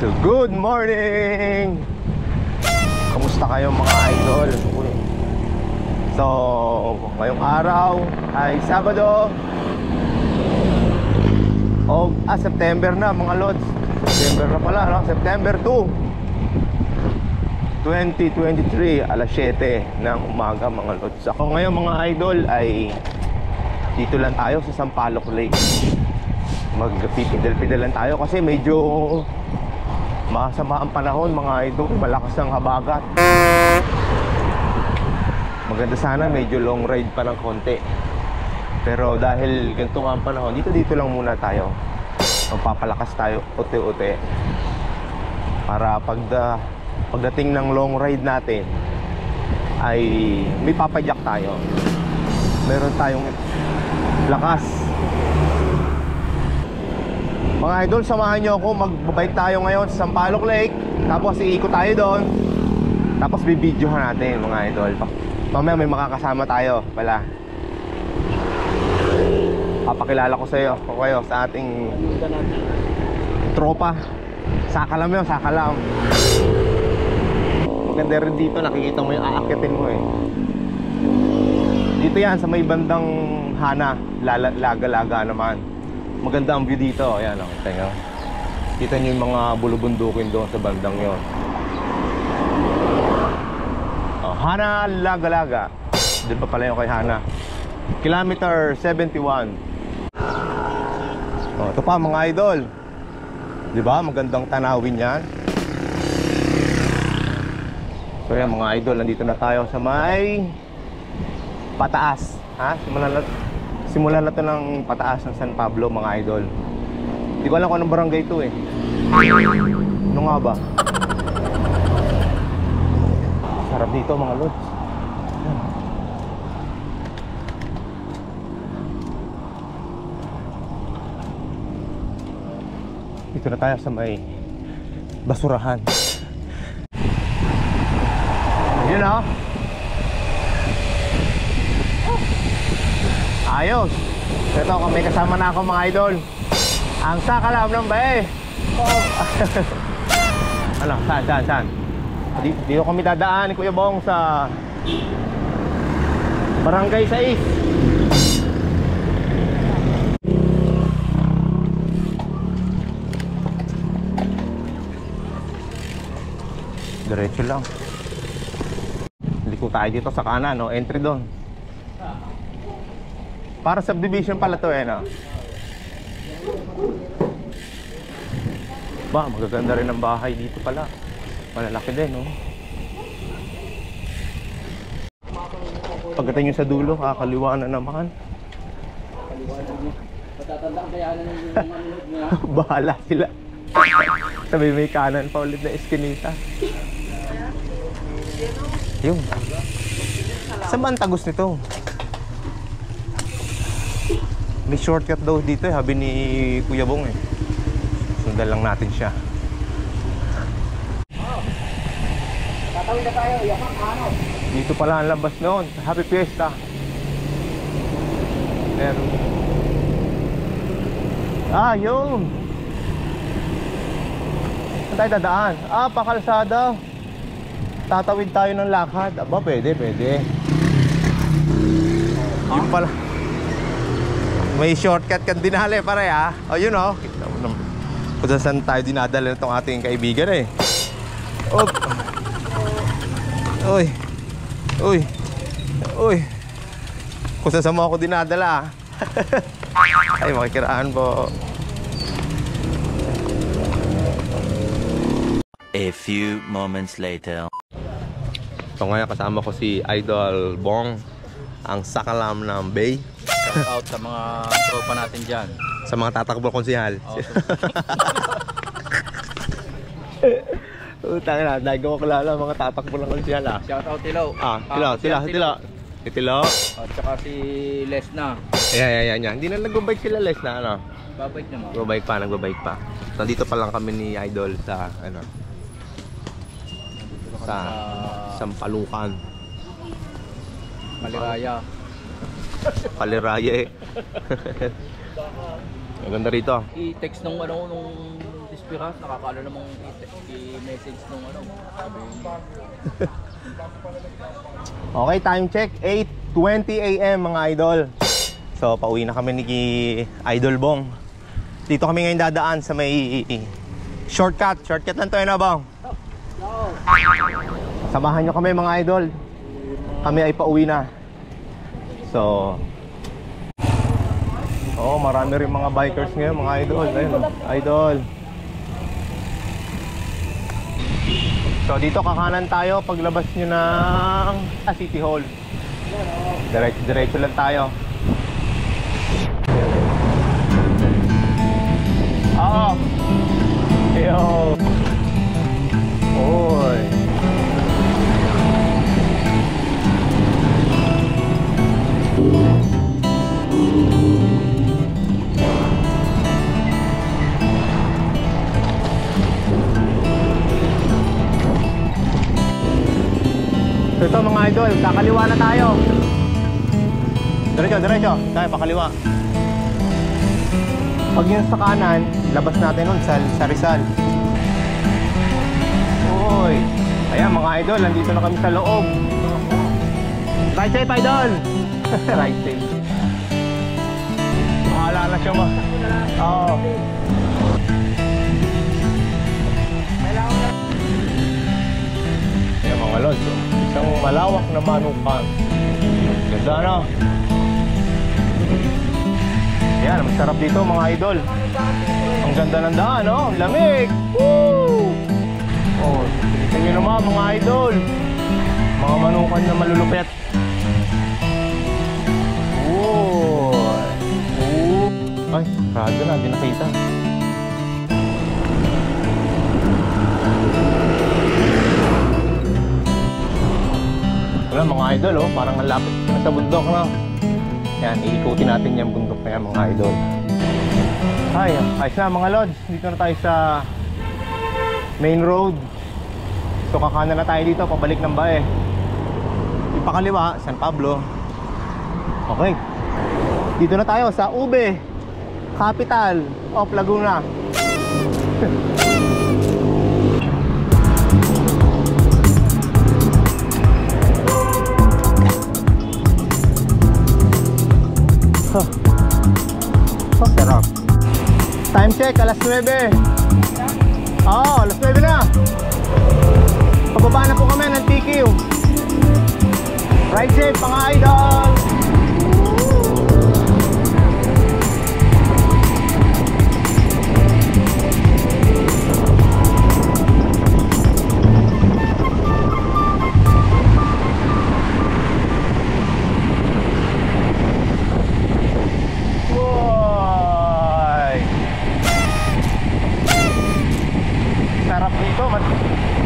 So good morning! Kamusta kayo mga idol? So ngayong araw ay Sabado September na mga lods. September na pala, no? September 2 2023, alas 7 ng umaga mga lods. Ako ngayon mga idol ay dito lang tayo sa Sampaloc Lake. Magpipidal-pidalan tayo kasi medyo masama ang panahon mga idol, malakas ang habagat. Maganda sana medyo long ride pa ng konti, pero dahil ganito nga ang panahon, dito lang muna tayo. Magpapalakas tayo uti-uti para pagdating ng long ride natin ay may papadyak tayo, meron tayong lakas. Mga idol, samahan nyo ako. Magbabike tayo ngayon sa Sampaloc Lake. Tapos iikot tayo doon. Tapos bibidyohan natin mga idol. Mamaya may makakasama tayo pala. Papakilala ko sa iyo, kayo, sa ating tropa. Sakalam yun, sakalam. Maganda rin dito, nakikita mo yung aakyatin mo eh. Dito yan, sa may bandang Hana, Laga-Laga naman. Maganda ang view dito. Ayan o, kita nyo yung mga bulubundukin doon sa bandang yon. Hana, Laga-Laga. Doon pa pala yung kay Hana. Kilometer 71. Ito pa mga idol, diba? Magandang tanawin yan. So yan mga idol, nandito na tayo sa may pataas. Simulan na to ng pataas ng San Pablo mga idol. Hindi ko alam kung anong barangay ito eh. Ano nga ba? Sarap dito mga lods. Dito na tayo sa may basurahan. Ayun o. Ayos. Ito, may kasama na ako mga idol. Ang sakalam ng bae. Ano? Saan? Dito kami dadaan ni Kuya Bong sa Barangay 6. Diretso lang. Liko tayo dito sa kanan, no? Entry doon. Para subdivision pala to eh, no? Ba, magaganda rin ang bahay dito pala. Malalaki din, no? Pagdating nyo sa dulo, kakaliwa na naman. Matatandaan kaya na yung manunod niya. Bahala sila. Sabi may kanan pa ulit na eskinita. Yung saan ba ang tagos nito? May shortcut daw dito eh, habi ni Kuya Bong eh. Sundan lang natin siya. Tatawid na tayo, yaman, ano? Dito pala ang labas noon. Happy Fiesta. Meron. Yun. Saan tayo dadaan? Pakalsada. Tatawid tayo ng lakad. Aba, pwede. Yun pala. May shortcut kang dinali pare ha. Yun o. Kung saan tayo dinadala itong ating kaibigan eh. Uy. Kung saan mo ako dinadala. Ay, makikiraan po. A few moments later. So ngayon kasama ko si Idol Bong, ang sakalam ng Bay. Shout out sa mga tropa natin dyan. Sa mga tatakbo konsihal. Utang na, dahil ko kilala mga tatakbo ng konsihal ah. Shout out Tilo. Tilo. At saka si Lesna. Yan. Hindi na nag-bike sila Lesna, ano? Babike naman. Nagbabike pa. Nandito pa lang kami ni Idol sa sa Sampalukan. Paliraya eh. Maganda rito. I-text nung Piras, nakakaano namang i-message nung ano. Sabi niya. Okay, time check. 8:20 AM mga idol. So, pauwi na kami ni Idol Bong. Dito kami ngayon dadaan sa may shortcut. Shortcut lang to yun, Bong. Samahan nyo kami mga idol. Kami ay pauwi na. So, marami rin mga bikers ngayon mga idol. Ayun, idol. So, dito kakanan tayo paglabas nyo ng City Hall. Diretso lang tayo. Yo. Oy. So ito mga idol, kakaliwa na tayo. Diretso. Tayo pakaliwa. Pag yun sa kanan, labas natin nun sa Rizal. Uy. Ayan mga idol, nandito na kami sa loob. Right safe idol. Right safe. Mahalala siya mo. Oo. Ayan mga lods, isang malawak na manukan. Ganda na. Yan, masarap dito mga idol. Ang ganda ng daan, oh. Lamig. Woo! Oh, tingnan nyo naman mga idol. Mga manukan na malulupit. Woo! Ay, rado na, di nakita. Wala mga idol, oh. Parang ang lapit na sa bundok, no? Yan, iikutin natin yung bundok na yan mga idol. Ay, ayos na mga lods. Dito na tayo sa main road. So kakanan na tayo dito, pabalik ng bae. Ipakaliwa, San Pablo. Okay. Dito na tayo sa Ube, capital of Laguna. Sarap. Time check, alas 9. Alas 9 na. Pababa na po kami ng TQ. Ride safe mga idol.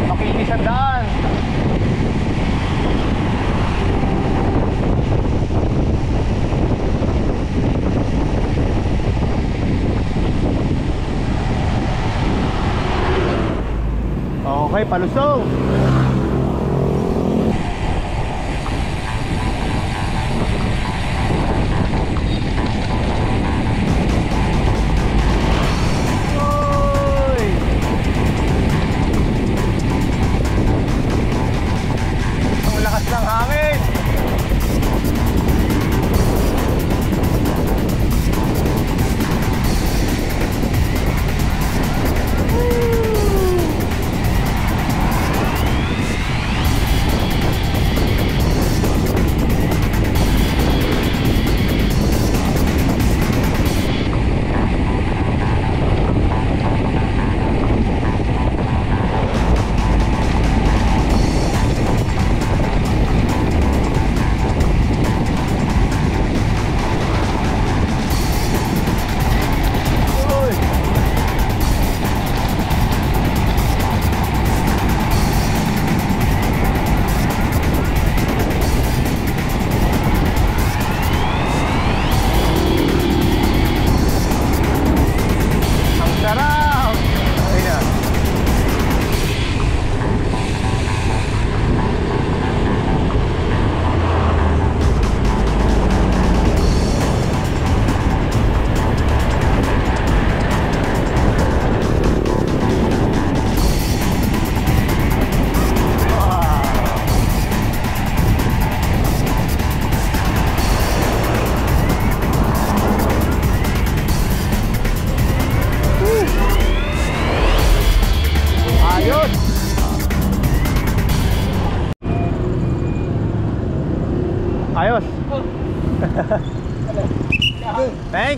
Makinis ang daan. Okay, palusong.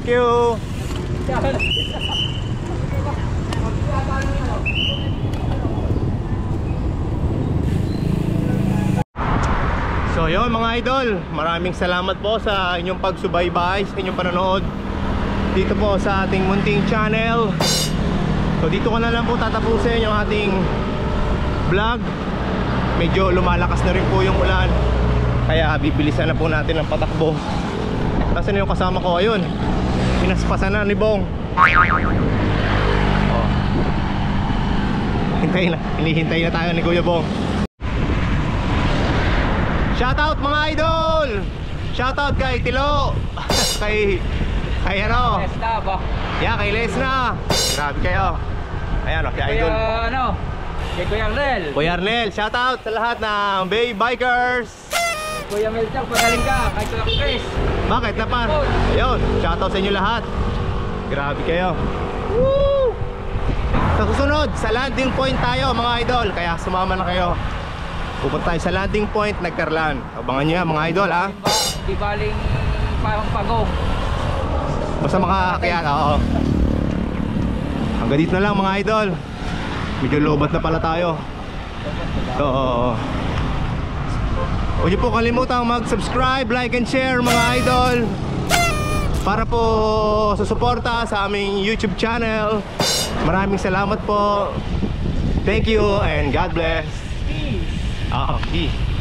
Thank you. So yun mga idol, maraming salamat po sa inyong pagsubaybay, sa inyong panonood dito po sa ating munting channel. So dito ko na lang po tatapusin yung ating vlog. Medyo lumalakas na rin po yung ulan, kaya bibilisan na po natin ang patakbo. Nasaan yung kasama ko? Ayun, pinaspasan na ni Bong. Oh. Hinihintay na tayo ni Kuya Bong. Shoutout mga idol! Shoutout kay Tilo! kay ano? Lesna ba? Yeah, kay Lesna! Grabe kayo! Ayan o, kay idol. Kuya ano? Kay Kuya Arnel. Kuya Arnel, shoutout sa lahat ng Bay Bikers! Kuya Melchor, pagaling ka. Kay Kuya Chris. Bakit na pa? Ayun, shoutout sa inyo lahat. Grabe kayo. Woo! Sa susunod, sa landing point tayo mga idol, kaya sumama na kayo. Pupunta tayo sa landing point, Nagkarlan. Abangan nyo yan mga idol ha. Di baling parang pagong. Basta makakakayat, oo. Hanggang dito na lang mga idol. Medyo lobat na pala tayo. Oo. Huwag niyo po kalimutang mag-subscribe, like and share mga idol, para po susuporta sa aming YouTube channel. Maraming salamat po. Thank you and God bless. Oo, peace.